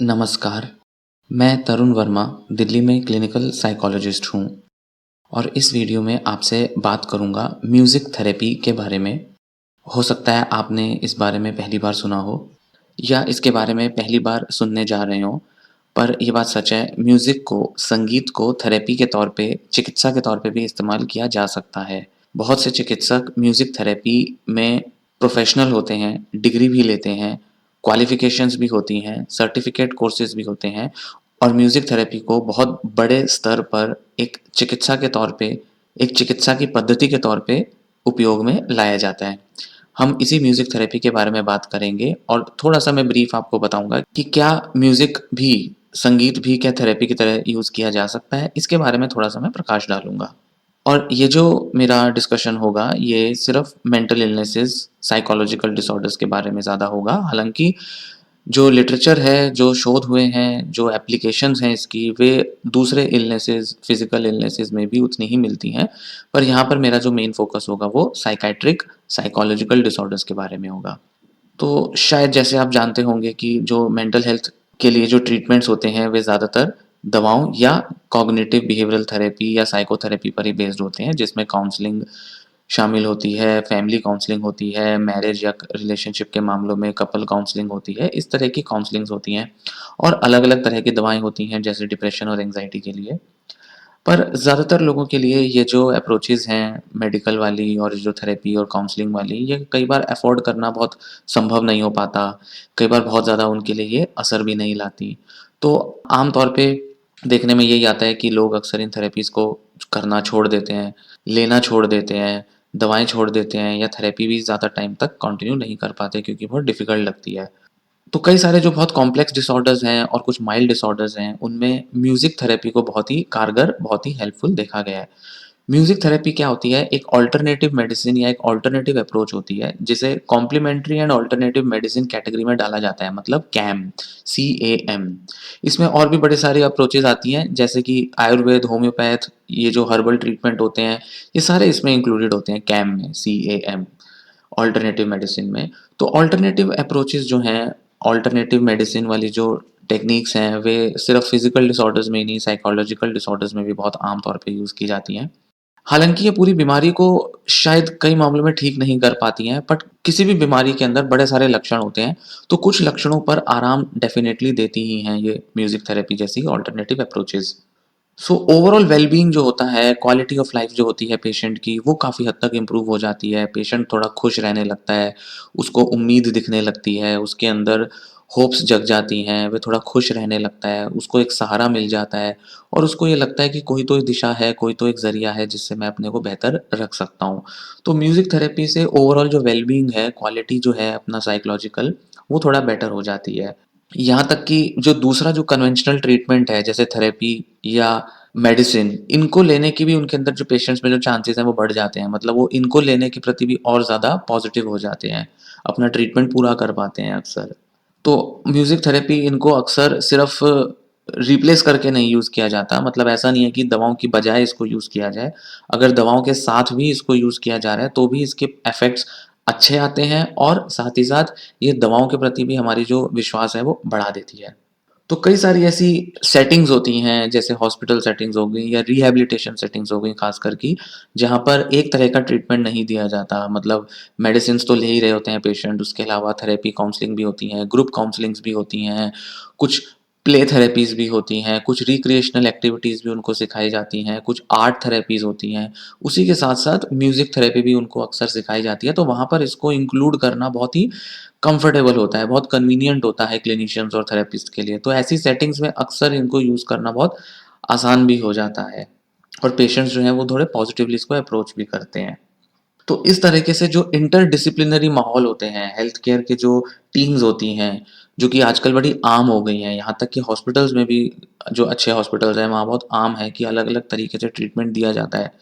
नमस्कार, मैं तरुण वर्मा दिल्ली में क्लिनिकल साइकोलॉजिस्ट हूँ और इस वीडियो में आपसे बात करूँगा म्यूज़िक थेरेपी के बारे में। हो सकता है आपने इस बारे में पहली बार सुना हो या इसके बारे में पहली बार सुनने जा रहे हों, पर ये बात सच है, म्यूज़िक को, संगीत को थेरेपी के तौर पे, चिकित्सा के तौर पे भी इस्तेमाल किया जा सकता है। बहुत से चिकित्सक म्यूज़िक थेरेपी में प्रोफ़ेशनल होते हैं, डिग्री भी लेते हैं, क्वालिफ़िकेशंस भी होती हैं, सर्टिफ़िकेट कोर्सेज़ भी होते हैं और म्यूज़िक थेरेपी को बहुत बड़े स्तर पर एक चिकित्सा के तौर पे, एक चिकित्सा की पद्धति के तौर पे उपयोग में लाया जाता है। हम इसी म्यूज़िक थेरेपी के बारे में बात करेंगे और थोड़ा-सा मैं ब्रीफ आपको बताऊँगा कि क्या म्यूज़िक भी, संगीत भी क्या थेरेपी की तरह यूज़ किया जा सकता है? इसके बारे में थोड़ा-सा मैं प्रकाश डालूँगा। और ये जो मेरा डिस्कशन होगा, ये सिर्फ़ मेंटल इलनेसेस, साइकोलॉजिकल डिसऑर्डर्स के बारे में ज़्यादा होगा। हालाँकि जो लिटरेचर है, जो शोध हुए हैं, जो एप्लीकेशंस हैं इसकी, वे दूसरे इलनेसेस, फ़िज़िकल इलनेसेस में भी उतनी ही मिलती हैं। पर यहाँ पर मेरा जो मेन फ़ोकस होगा वो साइकियाट्रिक, साइकोलॉजिकल डिसऑर्डर्स के बारे में होगा। तो शायद जैसे आप जानते होंगे कि जो मेंटल हेल्थ के लिए जो ट्रीटमेंट्स होते हैं, वे ज़्यादातर दवाओं या कॉग्निटिव बिहेवियरल थेरेपी या साइकोथेरेपी पर ही बेस्ड होते हैं, जिसमें काउंसलिंग शामिल होती है, फैमिली काउंसलिंग होती है, मैरिज या रिलेशनशिप के मामलों में कपल काउंसलिंग होती है, इस तरह की काउंसलिंग्स होती हैं और अलग-अलग तरह की दवाएँ होती हैं, जैसे डिप्रेशन और एंग्ज़ायटी के लिए। पर ज़्यादातर लोगों के लिए ये जो अप्रोचेज़ हैं मेडिकल वाली और जो थेरेपी और काउंसलिंग वाली, ये कई बार अफ़ोर्ड करना बहुत संभव नहीं हो पाता। कई बार बहुत ज़्यादा उनके लिए ये असर भी नहीं लाती। तो आम तौर पे देखने में यही आता है कि लोग अक्सर इन थेरेपीज़ को करना छोड़ देते हैं, लेना छोड़ देते हैं, दवाएँ छोड़ देते हैं या थेरेपी भी ज़्यादा टाइम तक कंटिन्यू नहीं कर पाते क्योंकि बहुत डिफ़िकल्ट लगती है। तो कई सारे जो बहुत कॉम्प्लेक्स डिसऑर्डर्स हैं और कुछ माइल्ड डिसऑर्डर्स हैं, उनमें म्यूज़िक थेरेपी को बहुत ही कारगर, बहुत ही हेल्पफुल देखा गया है। म्यूज़िक थेरेपी क्या होती है? एक अल्टरनेटिव मेडिसिन या एक अल्टरनेटिव अप्रोच होती है, जिसे complementary and alternative medicine category में डाला जाता है, मतलब कैम, CAM। इसमें और भी बड़े सारे अप्रोचेज़ आती हैं, जैसे कि आयुर्वेद, होम्योपैथ, ये जो हर्बल ट्रीटमेंट होते हैं, ये सारे इसमें इंक्लूडेड होते हैं कैम में, CAM, अल्टरनेटिव मेडिसिन में। तो अल्टरनेटिव अप्रोचेज़ जो हैं, अल्टरनेटिव मेडिसिन वाली जो टेक्नीक्स हैं, वे सिर्फ़ फ़िज़िकल डिसऑर्डर्स में ही नहीं, साइकोलॉजिकल डिसऑर्डर्स में भी बहुत आम तौर पे यूज़ की जाती हैं। हालाँकि ये पूरी बीमारी को शायद कई मामलों में ठीक नहीं कर पाती हैं, बट किसी भी बीमारी के अंदर बड़े सारे लक्षण होते हैं, तो कुछ लक्षणों पर आराम डेफ़िनेटली देती ही हैं ये म्यूज़िक थेरेपी जैसी alternative approaches. So overall well-being जो होता है, क्वालिटी ऑफ लाइफ़ जो होती है पेशेंट की, वो काफ़ी हद तक इम्प्रूव हो जाती है। पेशेंट थोड़ा खुश रहने लगता है, उसको उम्मीद दिखने लगती है, उसके अंदर होप्स जग जाती हैं, वह थोड़ा खुश रहने लगता है, उसको एक सहारा मिल जाता है और उसको ये लगता है कि कोई तो दिशा है, कोई तो एक ज़रिया है जिससे मैं अपने को बेहतर रख सकता हूँ। तो म्यूज़िक थेरेपी से ओवरऑल जो वेल-बीइंग है, क्वालिटी जो है अपना साइकोलॉजिकल, वो थोड़ा बेटर हो जाती है। यहाँ तक कि जो दूसरा जो कन्वेंशनल ट्रीटमेंट है, जैसे थेरेपी या मेडिसिन, इनको लेने की भी उनके अंदर जो पेशेंट्स में जो चांसेस हैं वो बढ़ जाते हैं। मतलब वो इनको लेने के प्रति भी और ज़्यादा पॉज़िटिव हो जाते हैं, अपना ट्रीटमेंट पूरा कर पाते हैं अक्सर। तो म्यूज़िक थेरेपी इनको अक्सर सिर्फ़ रिप्लेस करके नहीं यूज़ किया जाता, मतलब ऐसा नहीं है कि दवाओं की बजाय इसको यूज़ किया जाए। अगर दवाओं के साथ भी इसको यूज़ किया जा रहा है, तो भी इसके इफ़ेक्ट्स अच्छे आते हैं और साथ ही साथ ये दवाओं के प्रति भी हमारी जो विश्वास है वो बढ़ा देती है। तो कई सारी ऐसी सेटिंग्स होती हैं, जैसे हॉस्पिटल सेटिंग्स हो गई या रिहैबिलिटेशन सेटिंग्स हो गई ख़ासकर कि, जहाँ पर एक तरह का ट्रीटमेंट नहीं दिया जाता। मतलब मेडिसिन्स तो ले ही रहे होते हैं पेशेंट, उसके अलावा थेरेपी काउंसलिंग भी होती हैं, ग्रुप काउंसलिंग्स भी होती हैं, कुछ प्ले थेरेपीज़ भी होती हैं, कुछ रिक्रिएशनल एक्टिविटीज़ भी उनको सिखाई जाती हैं, कुछ आर्ट थेरेपीज़ होती हैं। उसी के साथ-साथ म्यूज़िक थेरेपी भी उनको अक्सर सिखाई जाती है, तो वहाँ पर इसको इंक्लूड करना बहुत ही कंफर्टेबल होता है, बहुत कन्वीनिएंट होता है क्लिनिशियंस और थेरेपिस्ट के लिए। तो ऐसी सेटिंग्स में अक्सर इनको यूज़ करना बहुत आसान भी हो जाता है और पेशेंट्स जो हैं वो थोड़े पॉज़िटिवली इसको अप्रोच भी करते हैं। तो इस तरीके से जो इंटरडिसिप्लिनरी माहौल होते हैं, हेल्थ केयर के जो टीम्स होती हैं, जो कि आजकल बड़ी आम हो गई हैं, यहाँ तक कि हॉस्पिटल्स में भी जो अच्छे हॉस्पिटल्स हैं, वहाँ बहुत आम है कि अलग-अलग तरीके से ट्रीटमेंट दिया जाता है।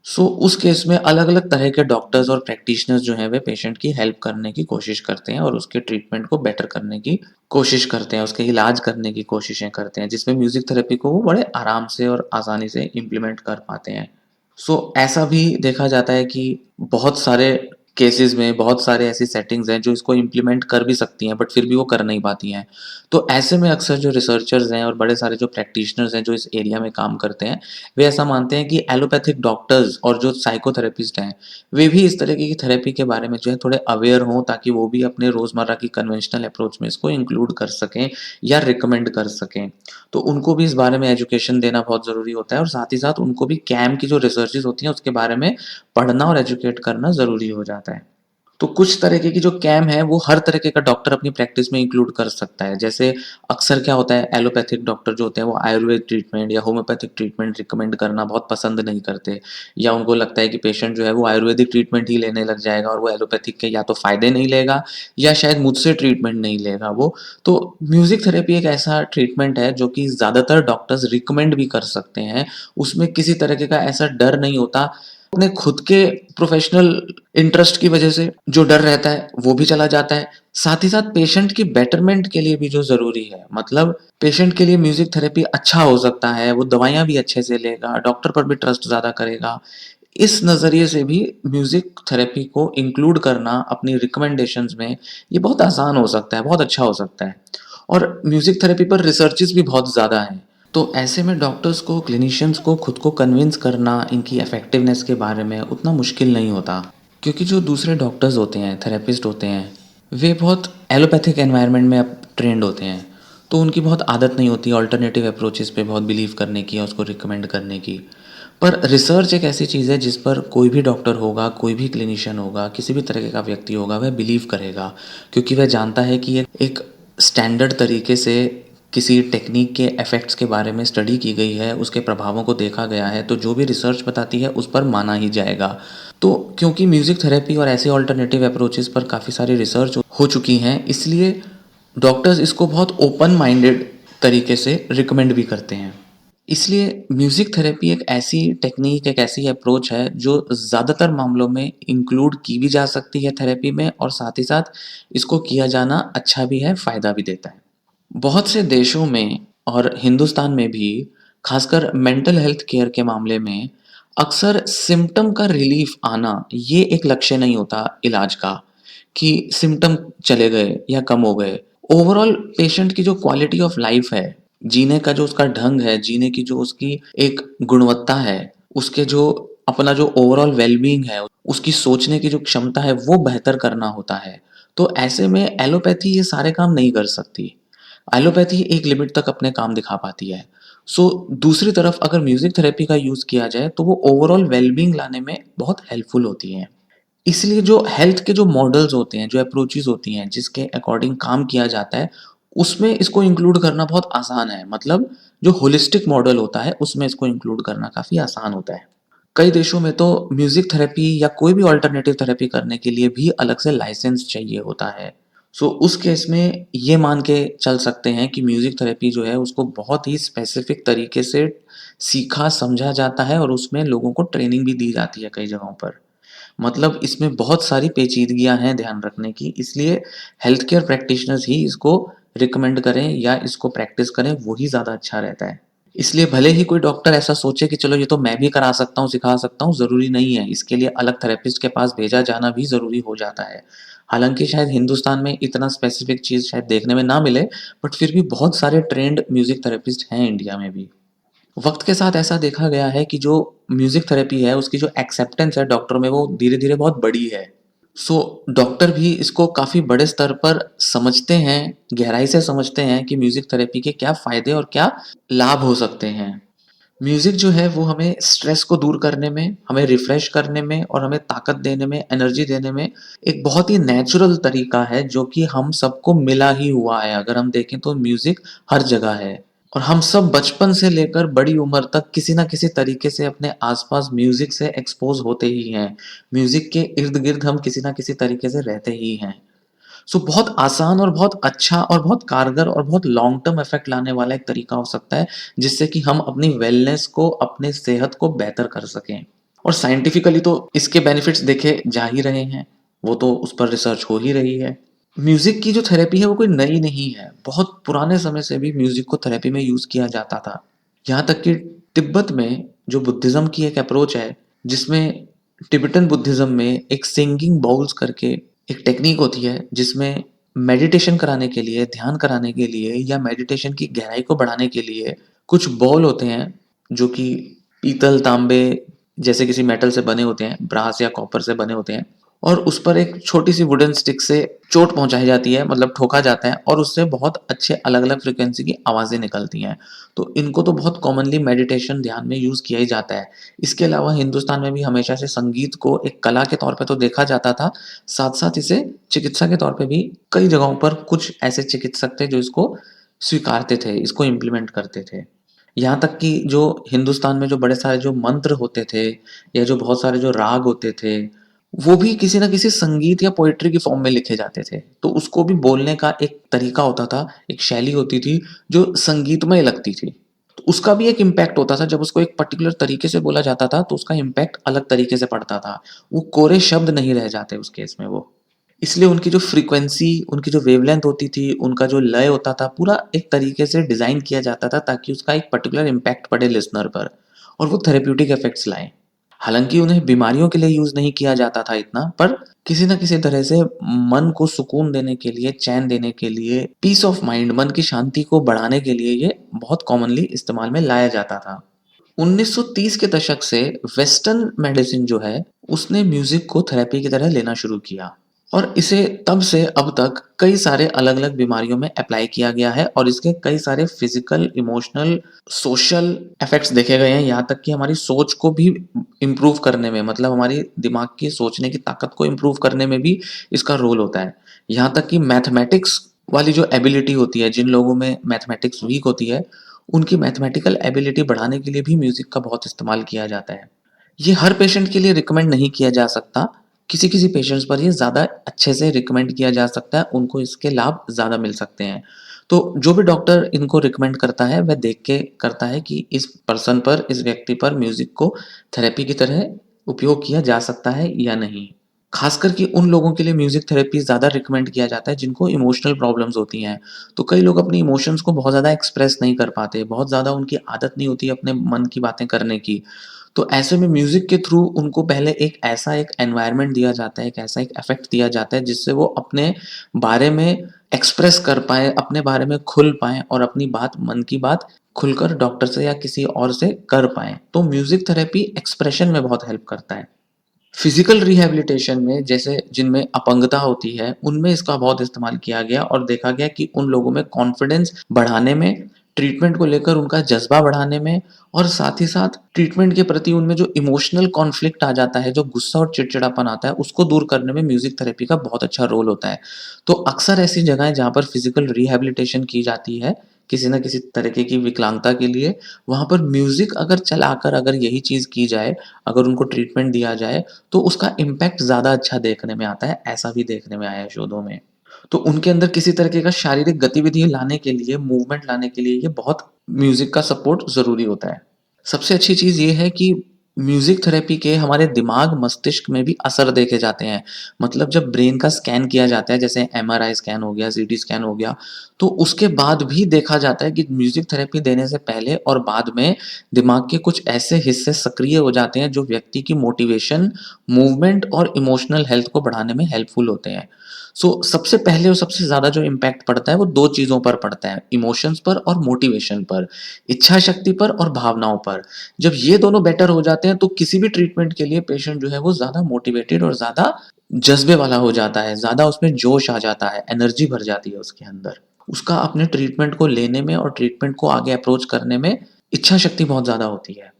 सो उस केस में अलग-अलग तरह के डॉक्टर्स और प्रैक्टिशनर्स जो हैं, वे पेशेंट की हेल्प करने की कोशिश करते हैं और उसके ट्रीटमेंट को बेटर करने की कोशिश करते हैं, उसके इलाज करने की कोशिशें करते हैं, जिसमें म्यूज़िक थेरेपी को वो बड़े आराम से और आसानी से इम्प्लीमेंट कर पाते हैं। सो ऐसा भी देखा जाता है कि बहुत सारे केसेज़ में बहुत सारे ऐसी सेटिंग्स हैं जो इसको इम्प्लीमेंट कर भी सकती हैं, बट फिर भी वो कर नहीं पाती हैं। तो ऐसे में अक्सर जो रिसर्चर्स हैं और बड़े सारे जो प्रैक्टिशनर्स हैं जो इस एरिया में काम करते हैं, वे ऐसा मानते हैं कि एलोपैथिक डॉक्टर्स और जो साइकोथेरेपिस्ट हैं, वे भी इस तरीके की थेरेपी के बारे में जो है थोड़े अवेयर हों, ताकि वो भी अपने रोज़मर्रा की कन्वेंशनल अप्रोच में इसको इंक्लूड कर सकें या रिकमेंड कर सकें। तो उनको भी इस बारे में एजुकेशन देना बहुत ज़रूरी होता है, और साथ ही साथ उनको भी कैम की जो रिसर्चेज़ होती हैं उसके बारे में पढ़ना और एजुकेट करना ज़रूरी हो जाता है। तो कुछ तरीके की जो कैम है वो हर तरीके का डॉक्टर अपनी प्रैक्टिस में इंक्लूड कर सकता है। जैसे अक्सर क्या होता है, एलोपैथिक डॉक्टर जो होते हैं वो आयुर्वेद ट्रीटमेंट या होम्योपैथिक ट्रीटमेंट रिकमेंड करना बहुत पसंद नहीं करते, या उनको लगता है कि पेशेंट जो है वो आयुर्वेदिक ट्रीटमेंट ही लेने लग जाएगा और वो एलोपैथिक के या तो फ़ायदे नहीं लेगा या शायद मुझसे ट्रीटमेंट नहीं लेगा वो। तो म्यूज़िक थेरेपी एक ऐसा ट्रीटमेंट है जो कि ज़्यादातर डॉक्टर्स रिकमेंड भी कर सकते हैं। उसमें किसी तरीके का ऐसा डर नहीं होता, अपने खुद के प्रोफ़ेशनल इंटरेस्ट की वजह से जो डर रहता है वो भी चला जाता है। साथ ही साथ पेशेंट की बेटरमेंट के लिए भी जो ज़रूरी है, मतलब पेशेंट के लिए म्यूज़िक थेरेपी अच्छा हो सकता है, वो दवाइयाँ भी अच्छे से लेगा, डॉक्टर पर भी ट्रस्ट ज़्यादा करेगा। इस नज़रिए से भी म्यूज़िक थेरेपी को इंक्लूड करना अपनी रिकमेंडेशंस में ये बहुत आसान हो सकता है, बहुत अच्छा हो सकता है। और म्यूज़िक थेरेपी पर रिसर्चेज़ भी बहुत ज़्यादा हैं। तो ऐसे में डॉक्टर्स को, क्लिनिशियंस को खुद को कन्विंस करना इनकी इफ़ेक्टिवनेस के बारे में उतना मुश्किल नहीं होता। क्योंकि जो दूसरे डॉक्टर्स होते हैं, थेरेपिस्ट होते हैं, वे बहुत एलोपैथिक एनवायरनमेंट में अब ट्रेंड होते हैं। तो उनकी बहुत आदत नहीं होती अल्टरनेटिव अप्रोचेज़ पे बहुत बिलीव करने की या उसको रिकमेंड करने की। पर रिसर्च एक ऐसी चीज़ है जिस पर कोई भी डॉक्टर होगा, कोई भी क्लिनिशियन होगा, किसी भी तरह का व्यक्ति होगा, वह बिलीव करेगा। क्योंकि वह जानता है कि ये एक स्टैंडर्ड तरीके से किसी टेक्नीक के इफ़ेक्ट्स के बारे में स्टडी की गई है, उसके प्रभावों को देखा गया है, तो जो भी रिसर्च बताती है उस पर माना ही जाएगा। तो क्योंकि म्यूज़िक थेरेपी और ऐसे अल्टरनेटिव अप्रोचेज़ पर काफ़ी सारी रिसर्च हो चुकी हैं, इसलिए डॉक्टर्स इसको बहुत ओपन माइंडेड तरीके से रिकमेंड भी करते हैं। इसलिए म्यूज़िक थेरेपी एक ऐसी टेक्नीक, एक ऐसी अप्रोच है जो ज़्यादातर मामलों में इंक्लूड की भी जा सकती है थेरेपी में, और साथ ही साथ इसको किया जाना अच्छा भी है, फ़ायदा भी देता है। बहुत से देशों में और हिंदुस्तान में भी, खासकर मेंटल हेल्थ केयर के मामले में, अक्सर सिम्पटम का रिलीफ आना ये एक लक्ष्य नहीं होता इलाज का, कि सिम्पटम चले गए या कम हो गए। ओवरऑल पेशेंट की जो क्वालिटी ऑफ लाइफ है, जीने का जो उसका ढंग है, जीने की जो उसकी एक गुणवत्ता है, उसके जो अपना जो ओवरऑल वेल-बीइंग है, उसकी सोचने की जो क्षमता है, वो बेहतर करना होता है। तो ऐसे में एलोपैथी ये सारे काम नहीं कर सकती। एलोपैथी एक लिमिट तक अपने काम दिखा पाती है। सो दूसरी तरफ अगर म्यूज़िक थेरेपी का यूज़ किया जाए तो वो ओवरऑल वेल-बीइंग लाने में बहुत हेल्पफुल होती है। इसलिए जो हेल्थ के जो मॉडल्स होते हैं, जो अप्रोचेज़ होती हैं, जिसके अकॉर्डिंग काम किया जाता है, उसमें इसको इंक्लूड करना बहुत आसान है। मतलब जो होलिस्टिक मॉडल होता है, उसमें इसको इंक्लूड करना काफ़ी आसान होता है। कई देशों में तो म्यूज़िक थेरेपी या कोई भी अल्टरनेटिव थेरेपी करने के लिए भी अलग से लाइसेंस चाहिए होता है। सो उस केस में ये मान के चल सकते हैं कि म्यूज़िक थेरेपी जो है उसको बहुत ही स्पेसिफ़िक तरीके से सीखा समझा जाता है, और उसमें लोगों को ट्रेनिंग भी दी जाती है कई जगहों पर। मतलब इसमें बहुत सारी पेचीदगियाँ हैं ध्यान रखने की, इसलिए हेल्थ केयर प्रैक्टिशनर्स ही इसको रिकमेंड करें या इसको प्रैक्टिस करें, वो ही ज़्यादा अच्छा रहता है। इसलिए भले ही कोई डॉक्टर ऐसा सोचे कि चलो ये तो मैं भी करा सकता हूँ, सिखा सकता हूँ, ज़रूरी नहीं है। इसके लिए अलग थेरेपिस्ट के पास भेजा जाना भी ज़रूरी हो जाता है। हालाँकि शायद हिंदुस्तान में इतना स्पेसिफ़िक चीज़ शायद देखने में ना मिले, बट फिर भी बहुत सारे ट्रेंड म्यूज़िक थेरेपिस्ट हैं इंडिया में भी। वक़्त के साथ ऐसा देखा गया है कि जो म्यूज़िक थेरेपी है, उसकी जो एक्सेप्टेंस है डॉक्टरों में, वो धीरे-धीरे बहुत बढ़ी है। सो डॉक्टर भी इसको काफ़ी बड़े स्तर पर समझते हैं, गहराई से समझते हैं कि म्यूज़िक थेरेपी के क्या फ़ायदे और क्या लाभ हो सकते हैं। म्यूज़िक जो है वो हमें स्ट्रेस को दूर करने में, हमें रिफ्रेश करने में और हमें ताकत देने में, एनर्जी देने में एक बहुत ही नेचुरल तरीका है, जो कि हम सबको मिला ही हुआ है। अगर हम देखें तो म्यूज़िक हर जगह है, और हम सब बचपन से लेकर बड़ी उम्र तक किसी न किसी तरीके से अपने आस-पास म्यूज़िक से एक्सपोज़ होते ही हैं। म्यूज़िक के इर्द-गिर्द हम किसी न किसी तरीके से रहते ही हैं। सो बहुत आसान और बहुत अच्छा और बहुत कारगर और बहुत लॉन्ग टर्म इफ़ेक्ट लाने वाला एक तरीका हो सकता है, जिससे कि हम अपनी वेलनेस को, अपने सेहत को बेहतर कर सकें। और साइंटिफिकली तो इसके बेनिफिट्स देखे जा ही रहे हैं, वो तो उस पर रिसर्च हो ही रही है। म्यूज़िक की जो थेरेपी है वो कोई नई नहीं है, बहुत पुराने समय से भी म्यूज़िक को थेरेपी में यूज़ किया जाता था। यहाँ तक कि तिब्बत में जो बुद्धिज़्म की एक अप्रोच है, जिसमें तिब्बतन बुद्धिज़्म में एक सिंगिंग बाउल्स करके एक टेक्नीक होती है जिसमें मेडिटेशन कराने के लिए, ध्यान कराने के लिए या मेडिटेशन की गहराई को बढ़ाने के लिए कुछ बाउल होते हैं जो कि पीतल, तांबे जैसे किसी मेटल से बने होते हैं, ब्रास या कॉपर से बने होते हैं और उस पर एक छोटी-सी वुडन स्टिक से चोट पहुँचाई जाती है, मतलब ठोका जाता है और उससे बहुत अच्छे अलग-अलग फ्रीक्वेंसी की आवाज़ें निकलती हैं। तो इनको तो बहुत कॉमनली मेडिटेशन, ध्यान में यूज़ किया ही जाता है। इसके अलावा हिंदुस्तान में भी हमेशा से संगीत को एक कला के तौर पे तो देखा जाता था, साथ-साथ इसे चिकित्सा के तौर पे भी कई जगहों पर कुछ ऐसे चिकित्सक थे जो इसको स्वीकारते थे, इसको इम्प्लीमेंट करते थे। यहाँ तक कि जो हिंदुस्तान में जो बड़े सारे जो मंत्र होते थे या जो बहुत सारे जो राग होते थे, वो भी किसी न किसी संगीत या पोएट्री की फॉर्म में लिखे जाते थे। तो उसको भी बोलने का एक तरीका होता था, एक शैली होती थी जो संगीतमय लगती थी। तो उसका भी एक इम्पैक्ट होता था, जब उसको एक पर्टिकुलर तरीके से बोला जाता था तो उसका इम्पैक्ट अलग तरीके से पड़ता था। वो कोरे शब्द नहीं रह जाते उस केस में वो। इसलिए उनकी जो फ्रीक्वेंसी, उनकी जो वेवलेंथ होती थी, उनका जो लय होता था, पूरा एक तरीके से डिज़ाइन किया जाता था ताकि उसका एक पर्टिकुलर इम्पैक्ट पड़े लिसनर पर और वो थेरेप्यूटिक इफ़ेक्ट्स लाएँ। हालाँकि उन्हें बीमारियों के लिए यूज़ नहीं किया जाता था इतना, पर किसी न किसी तरह से मन को सुकून देने के लिए, चैन देने के लिए, पीस ऑफ माइंड, मन की शांति को बढ़ाने के लिए ये बहुत कॉमनली इस्तेमाल में लाया जाता था। 1930 के दशक से वेस्टर्न मेडिसिन जो है, उसने म्यूज़िक को थेरेपी की तरह लेना शुरू किया और इसे तब से अब तक कई सारे अलग-अलग बीमारियों में अप्लाई किया गया है और इसके कई सारे फिज़िकल, इमोशनल, सोशल इफ़ेक्ट्स देखे गए हैं, यहाँ तक कि हमारी सोच को भी इम्प्रूव करने में, मतलब हमारी दिमाग की सोचने की ताकत को इम्प्रूव करने में भी इसका रोल होता है। यहाँ तक कि मैथमेटिक्स वाली जो एबिलिटी होती है, जिन लोगों में मैथमेटिक्स वीक होती है, उनकी मैथमेटिकल एबिलिटी बढ़ाने के लिए भी म्यूज़िक का बहुत इस्तेमाल किया जाता है। ये हर पेशेंट के लिए रिकमेंड नहीं किया जा सकता। किसी-किसी पेशेंट्स पर ये ज़्यादा अच्छे से रिकमेंड किया जा सकता है, उनको इसके लाभ ज़्यादा मिल सकते हैं। तो जो भी डॉक्टर इनको रिकमेंड करता है, वह देख के करता है कि इस पर्सन पर, इस व्यक्ति पर म्यूज़िक को थेरेपी की तरह उपयोग किया जा सकता है या नहीं। ख़ासकर कि उन लोगों के लिए म्यूज़िक थेरेपी ज़्यादा रिकमेंड किया जाता है जिनको इमोशनल प्रॉब्लम्स होती हैं। तो कई लोग अपनी इमोशंस को बहुत ज़्यादा एक्सप्रेस नहीं कर पाते, बहुत ज़्यादा उनकी आदत नहीं होती अपने मन की बातें करने की। तो ऐसे में म्यूज़िक के थ्रू उनको पहले एक ऐसा एक एनवायरनमेंट दिया जाता है, एक ऐसा एक इफ़ेक्ट दिया जाता है जिससे वो अपने बारे में एक्सप्रेस कर पाएँ, अपने बारे में खुल पाएँ और अपनी बात, मन की बात खुलकर डॉक्टर से या किसी और से कर पाएँ। तो म्यूज़िक थेरेपी एक्सप्रेशन में बहुत हेल्प करता है। फिजिकल रिहैबिलिटेशन में जैसे जिनमें अपंगता होती है, उनमें इसका बहुत इस्तेमाल किया गया और देखा गया कि उन लोगों में कॉन्फिडेंस बढ़ाने में, ट्रीटमेंट को लेकर उनका जज़्बा बढ़ाने में और साथ ही साथ ट्रीटमेंट के प्रति उनमें जो इमोशनल कॉन्फ्लिक्ट आ जाता है, जो गुस्सा और चिड़चिड़ापन आता है, उसको दूर करने में म्यूज़िक थेरेपी का बहुत अच्छा रोल होता है। तो अक्सर ऐसी जगहें जहाँ पर फिजिकल रिहैबिलिटेशन की जाती है, किसी न किसी तरीके की विकलांगता के लिए, वहाँ पर म्यूज़िक अगर चलाकर अगर यही चीज़ की जाए, अगर उनको ट्रीटमेंट दिया जाए तो उसका इम्पैक्ट ज़्यादा अच्छा देखने में आता है, ऐसा भी देखने में आया है शोधों में। तो उनके अंदर किसी तरीके का शारीरिक गतिविधि लाने के लिए, मूवमेंट लाने के लिए ये बहुत म्यूज़िक का सपोर्ट ज़रूरी होता है। सबसे अच्छी चीज़ ये है कि म्यूज़िक थेरेपी के हमारे दिमाग, मस्तिष्क में भी असर देखे जाते हैं। मतलब जब ब्रेन का स्कैन किया जाता है, जैसे एमआरआई स्कैन हो गया, सीटी स्कैन हो गया, तो उसके बाद भी देखा जाता है कि म्यूज़िक थेरेपी देने से पहले और बाद में दिमाग के कुछ ऐसे हिस्से सक्रिय हो जाते हैं, जो व्यक्ति की मोटिवेशन, मूवमेंट और इमोशनल हेल्थ को बढ़ाने में हेल्पफुल होते हैं। सबसे पहले और सबसे ज़्यादा जो इम्पैक्ट पड़ता है, वो 2 चीज़ों पर पड़ता है, इमोशंस पर और मोटिवेशन पर, इच्छा शक्ति पर और भावनाओं पर। जब ये दोनों बेटर हो जाते हैं तो किसी भी ट्रीटमेंट के लिए पेशेंट जो है वो ज़्यादा मोटिवेटेड और ज़्यादा जज़्बे वाला हो जाता है, ज़्यादा उसमें जोश आ जाता है, एनर्जी भर जाती है उसके अंदर। उसका अपने ट्रीटमेंट को लेने में और ट्रीटमेंट को आगे अप्रोच करने में इच्छा शक्ति बहुत ज़्यादा होती है।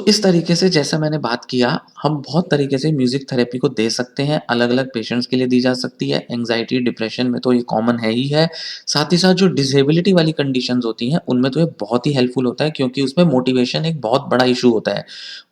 इस तरीके से जैसा मैंने बात किया, हम बहुत तरीके से म्यूज़िक थेरेपी को दे सकते हैं, अलग-अलग पेशेंट्स के लिए दी जा सकती है, एंग्ज़ायटी, डिप्रेशन में तो ये कॉमन है ही है। साथ ही साथ जो डिसेबिलिटी वाली कंडीशंस होती हैं, उनमें तो ये बहुत ही हेल्पफुल होता है क्योंकि उसमें मोटिवेशन एक बहुत बड़ा इश्यू होता है।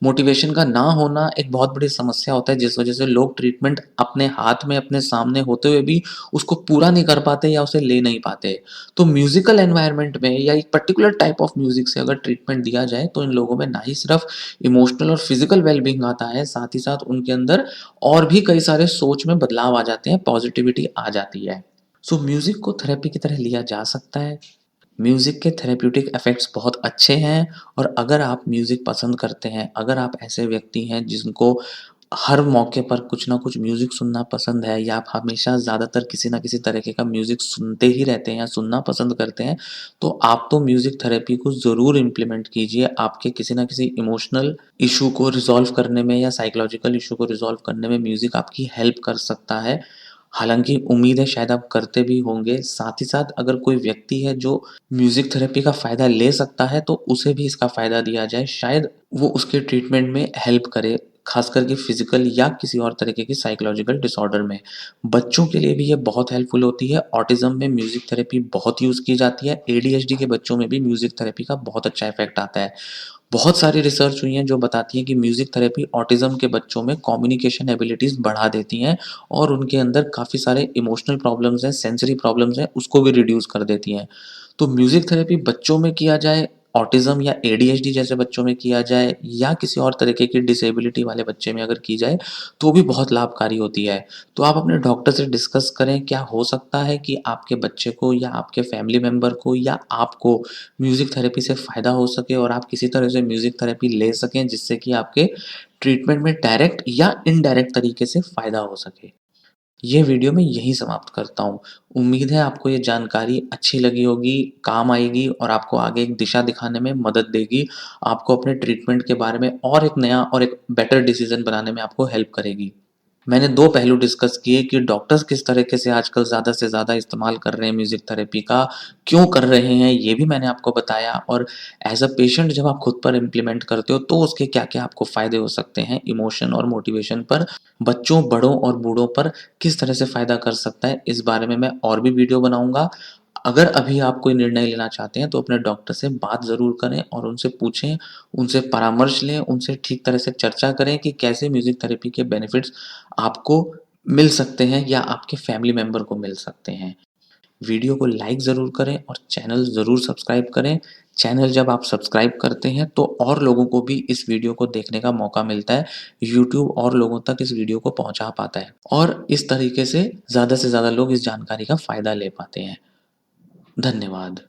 मोटिवेशन का ना होना एक बहुत बड़ी समस्या होता है, जिस वजह से लोग ट्रीटमेंट अपने हाथ में, अपने सामने होते हुए भी उसको पूरा नहीं कर पाते या उसे ले नहीं पाते। तो म्यूज़िकल एनवायरनमेंट में या एक पर्टिकुलर टाइप ऑफ म्यूज़िक से अगर ट्रीटमेंट दिया जाए, तो इन लोगों में ना ही सिर्फ़ इमोशनल और फिज़िकल वेल-बीइंग आता है, साथ ही साथ उनके अंदर और भी कई सारे सोच में बदलाव आ जाते हैं, पॉज़िटिविटी आ जाती है। म्यूज़िक को थेरेपी की तरह लिया जा सकता है। म्यूज़िक के थेरेप्यूटिक इफ़ेक्ट्स बहुत अच्छे हैं और अगर आप म्यूज़िक पसंद करते हैं, अगर आप ऐसे व्यक्ति हैं जिनको हर मौके पर कुछ न कुछ म्यूज़िक सुनना पसंद है या आप हमेशा ज़्यादातर किसी न किसी तरीके का म्यूज़िक सुनते ही रहते हैं या सुनना पसंद करते हैं, तो आप तो म्यूज़िक थेरेपी को ज़रूर इम्प्लीमेंट कीजिए। आपके किसी न किसी इमोशनल इश्यू को रिज़ॉल्व करने में या साइकोलॉजिकल इश्यू को रिज़ॉल्व करने में म्यूज़िक आपकी हेल्प कर सकता है। हालाँकि उम्मीद है शायद आप करते भी होंगे। साथ ही साथ अगर कोई व्यक्ति है जो म्यूज़िक थेरेपी का फ़ायदा ले सकता है, तो उसे भी इसका फ़ायदा दिया जाए। शायद वो उसके ट्रीटमेंट में हेल्प करे, ख़ास करके फ़िज़िकल या किसी और तरीके की साइकोलॉजिकल डिसऑर्डर में। बच्चों के लिए भी ये बहुत हेल्पफुल होती है। ऑटिज़्म में म्यूज़िक थेरेपी बहुत यूज़ की जाती है। एडीएचडी के बच्चों में भी म्यूज़िक थेरेपी का बहुत अच्छा इफ़ेक्ट आता है। बहुत सारी रिसर्च हुई हैं जो बताती हैं कि म्यूज़िक थेरेपी ऑटिज़्म के बच्चों में कम्युनिकेशन एबिलिटीज़ बढ़ा देती हैं और उनके अंदर काफ़ी सारे इमोशनल प्रॉब्लम्स हैं, सेंसरी प्रॉब्लम्स हैं, उसको भी रिड्यूस कर देती हैं। तो म्यूज़िक थेरेपी बच्चों में किया जाए, ऑटिज़्म या एडीएचडी जैसे बच्चों में किया जाए या किसी और तरीके की डिसेबिलिटी वाले बच्चे में अगर की जाए, तो भी बहुत लाभकारी होती है। तो आप अपने डॉक्टर से डिस्कस करें, क्या हो सकता है कि आपके बच्चे को या आपके फैमिली मेंबर को या आपको म्यूज़िक थेरेपी से फ़ायदा हो सके और आप किसी तरह से म्यूज़िक थेरेपी ले सकें जिससे कि आपके ट्रीटमेंट में डायरेक्ट या इनडायरेक्ट तरीके से फ़ायदा हो सके। ये वीडियो मैं यहीं समाप्त करता हूँ। उम्मीद है आपको ये जानकारी अच्छी लगी होगी, काम आएगी और आपको आगे एक दिशा दिखाने में मदद देगी। आपको अपने ट्रीटमेंट के बारे में और एक नया और एक बेटर डिसीज़न बनाने में आपको हेल्प करेगी। मैंने 2 पहलू डिस्कस किए कि डॉक्टर्स किस तरीके से आजकल ज़्यादा से ज़्यादा इस्तेमाल कर रहे हैं म्यूज़िक थेरेपी का, क्यों कर रहे हैं, ये भी मैंने आपको बताया और एज़ अ पेशेंट जब आप खुद पर इम्प्लीमेंट करते हो, तो उसके क्या-क्या आपको फ़ायदे हो सकते हैं इमोशन और मोटिवेशन पर, बच्चों, बड़ों और बूढ़ों पर किस तरह से फ़ायदा कर सकता है, इस बारे में मैं और भी वीडियो बनाऊँगा। अगर अभी आप कोई निर्णय लेना चाहते हैं, तो अपने डॉक्टर से बात ज़रूर करें और उनसे पूछें, उनसे परामर्श लें, उनसे ठीक तरह से चर्चा करें कि कैसे म्यूज़िक थेरेपी के बेनिफिट्स आपको मिल सकते हैं या आपके फैमिली मेंबर को मिल सकते हैं। वीडियो को लाइक ज़रूर करें और चैनल ज़रूर सब्सक्राइब करें। चैनल जब आप सब्सक्राइब करते हैं तो और लोगों को भी इस वीडियो को देखने का मौका मिलता है। यूट्यूब और लोगों तक इस वीडियो को पहुँचा पाता है और इस तरीके से ज़्यादा लोग इस जानकारी का फ़ायदा ले पाते हैं। धन्यवाद।